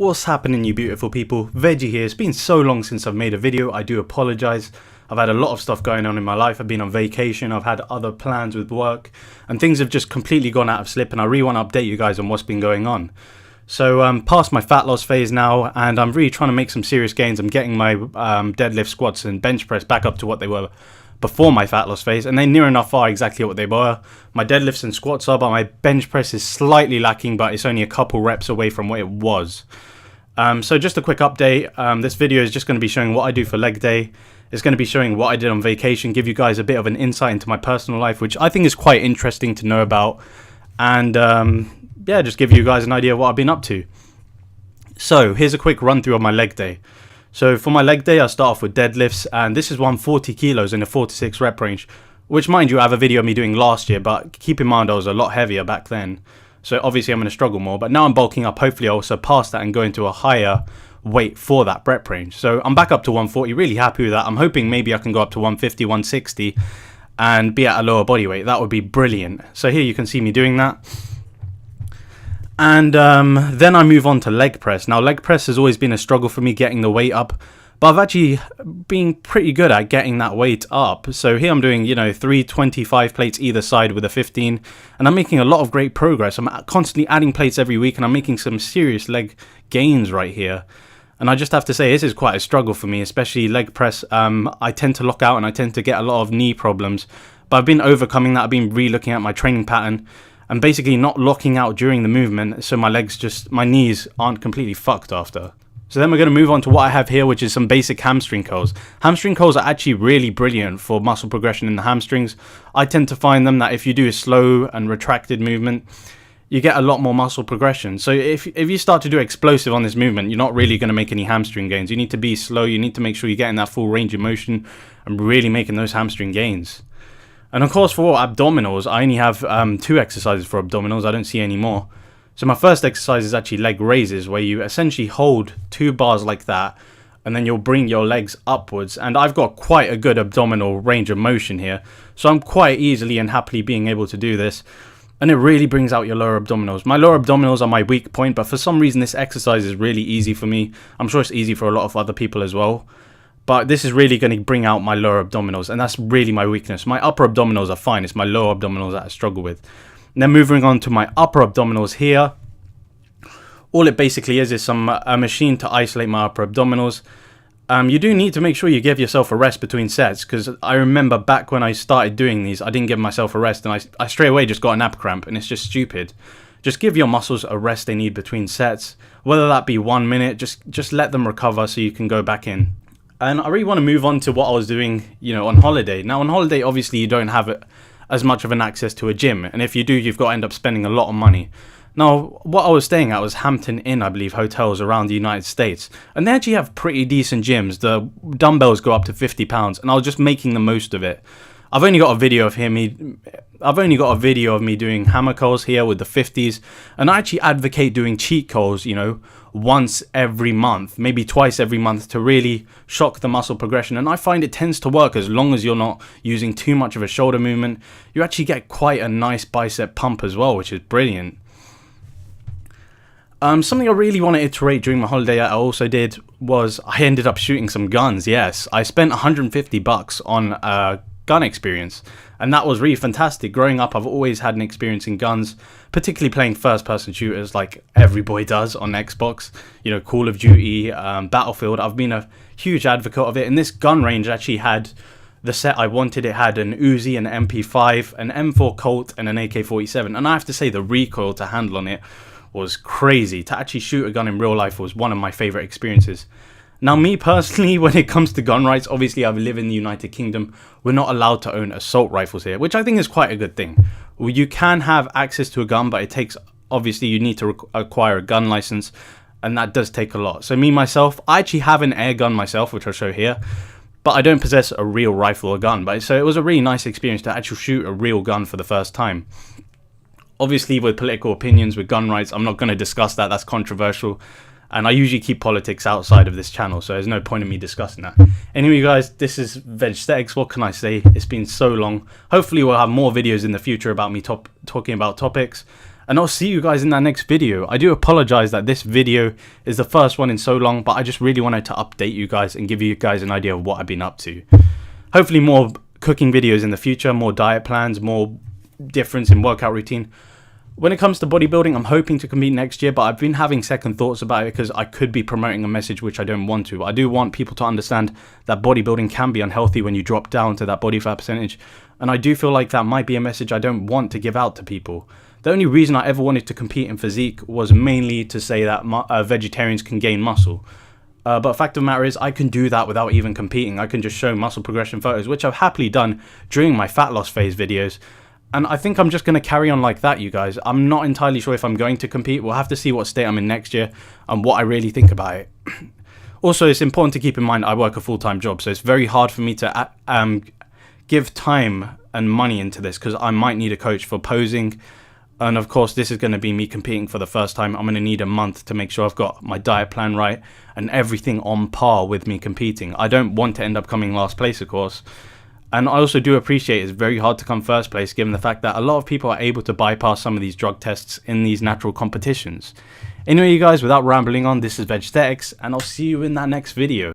What's happening, you beautiful people? Veggie here. It's been so long since I've made a video. I do apologize. I've had a lot of stuff going on in my life. I've been on vacation. I've had other plans with work, and things have just completely gone out of slip, and I really want to update you guys on what's been going on. So I'm past my fat loss phase now, and I'm really trying to make some serious gains. I'm getting my deadlift, squats and bench press back up to what they were before my fat loss phase, and they near enough are exactly what they were. My deadlifts and squats are, but my bench press is slightly lacking, but it's only a couple reps away from what it was. So just a quick update. This video is just going to be showing what I do for leg day. It's going to be showing what I did on vacation, give you guys a bit of an insight into my personal life, which I think is quite interesting to know about, and yeah, just give you guys an idea of what I've been up to. So here's a quick run through of my leg day. So for my leg day, I start off with deadlifts, and this is 140 kilos in a 4 to 6 rep range, which, mind you, I have a video of me doing last year, but keep in mind I was a lot heavier back then. So obviously I'm going to struggle more, but now I'm bulking up. Hopefully I'll surpass that and go into a higher weight for that rep range. So I'm back up to 140, really happy with that. I'm hoping maybe I can go up to 150, 160 and be at a lower body weight. That would be brilliant. So here you can see me doing that. And then I move on to leg press. Now leg press has always been a struggle for me, getting the weight up, but I've actually been pretty good at getting that weight up. So here I'm doing, 325 plates either side with a 15, and I'm making a lot of great progress. I'm constantly adding plates every week, and I'm making some serious leg gains right here. And I just have to say, this is quite a struggle for me, especially leg press. I tend to lock out and I tend to get a lot of knee problems, but I've been overcoming that. I've been re-looking at my training pattern and basically not locking out during the movement, so my knees aren't completely fucked after. So then we're going to move on to what I have here, which is some basic hamstring curls. Hamstring curls are actually really brilliant for muscle progression in the hamstrings. I tend to find them that if you do a slow and retracted movement, you get a lot more muscle progression. So if you start to do explosive on this movement, you're not really going to make any hamstring gains. You need to be slow. You need to make sure you're getting that full range of motion and really making those hamstring gains. And of course, for abdominals, I only have 2 exercises for abdominals. I don't see any more. So my first exercise is actually leg raises, where you essentially hold 2 bars like that, and then you'll bring your legs upwards. And I've got quite a good abdominal range of motion here, so I'm quite easily and happily being able to do this. And it really brings out your lower abdominals. My lower abdominals are my weak point, but for some reason this exercise is really easy for me. I'm sure it's easy for a lot of other people as well. But this is really going to bring out my lower abdominals, and that's really my weakness. My upper abdominals are fine. It's my lower abdominals that I struggle with. And then moving on to my upper abdominals here. All it basically is a machine to isolate my upper abdominals. You do need to make sure you give yourself a rest between sets, because I remember back when I started doing these, I didn't give myself a rest, and I straight away just got an ab cramp, and it's just stupid. Just give your muscles a rest they need between sets, whether that be 1 minute. Just let them recover so you can go back in. And I really want to move on to what I was doing, on holiday. Now on holiday, obviously you don't have as much of an access to a gym, and if you do, you've got to end up spending a lot of money. Now, what I was staying at was Hampton Inn, I believe, hotels around the United States, and they actually have pretty decent gyms. The dumbbells go up to £50, and I was just making the most of it. I've only got a video of me doing hammer curls here with the 50s, and I actually advocate doing cheat curls, once every month, maybe twice every month, to really shock the muscle progression. And I find it tends to work as long as you're not using too much of a shoulder movement. You actually get quite a nice bicep pump as well, which is brilliant. Something I really want to iterate during my holiday I also did was I ended up shooting some guns. Yes, I spent $150 on a gun experience, and that was really fantastic. Growing up, I've always had an experience in guns, particularly playing first-person shooters like every boy does on Xbox. Call of Duty, Battlefield. I've been a huge advocate of it, and this gun range actually had the set I wanted. It had an Uzi, an MP5, an M4 Colt, and an AK-47, and I have to say the recoil to handle on it was crazy. To actually shoot a gun in real life was one of my favorite experiences. Now, me personally, when it comes to gun rights, obviously I live in the United Kingdom. We're not allowed to own assault rifles here, which I think is quite a good thing. You can have access to a gun, but obviously you need to acquire a gun license, and that does take a lot. So myself, I actually have an air gun myself, which I'll show here, but I don't possess a real rifle or gun. So it was a really nice experience to actually shoot a real gun for the first time. Obviously, with political opinions, with gun rights, I'm not going to discuss that. That's controversial. And I usually keep politics outside of this channel, so there's no point in me discussing that. Anyway, guys, this is Veggie. What can I say? It's been so long. Hopefully, we'll have more videos in the future about me talking about topics. and I'll see you guys in that next video. I do apologize that this video is the first one in so long, but I just really wanted to update you guys and give you guys an idea of what I've been up to. Hopefully more cooking videos in the future, more diet plans, more difference in workout routine. When it comes to bodybuilding, I'm hoping to compete next year, but I've been having second thoughts about it because I could be promoting a message which I don't want to. I do want people to understand that bodybuilding can be unhealthy when you drop down to that body fat percentage, and I do feel like that might be a message I don't want to give out to people. The only reason I ever wanted to compete in physique was mainly to say that vegetarians can gain muscle. But fact of the matter is, I can do that without even competing. I can just show muscle progression photos, which I've happily done during my fat loss phase videos. And I think I'm just going to carry on like that, you guys. I'm not entirely sure if I'm going to compete. We'll have to see what state I'm in next year and what I really think about it. Also, it's important to keep in mind I work a full-time job, so it's very hard for me to give time and money into this because I might need a coach for posing. And of course, this is going to be me competing for the first time. I'm going to need a month to make sure I've got my diet plan right and everything on par with me competing. I don't want to end up coming last place, of course. And I also do appreciate it's very hard to come first place given the fact that a lot of people are able to bypass some of these drug tests in these natural competitions. Anyway, you guys, without rambling on, this is Veggie, and I'll see you in that next video.